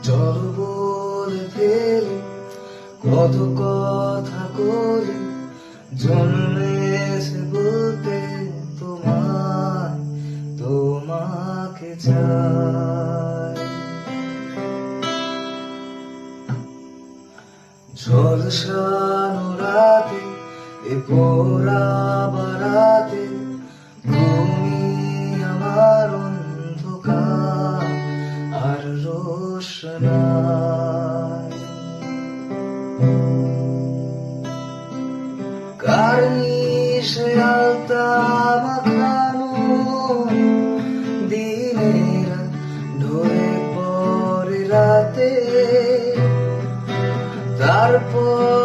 চল বলে ফেলি কত কথা করি, জন্মেছে বলতে তোমায়, তোমাকে চাই। ঝলসানো রাতে এ পোড়া বারাতে তুমি আমার অন্ধকার আর রোশনাই। কার্নিশে আলতা মাখানো দিনের ঢলে পরে রাতে, তারপর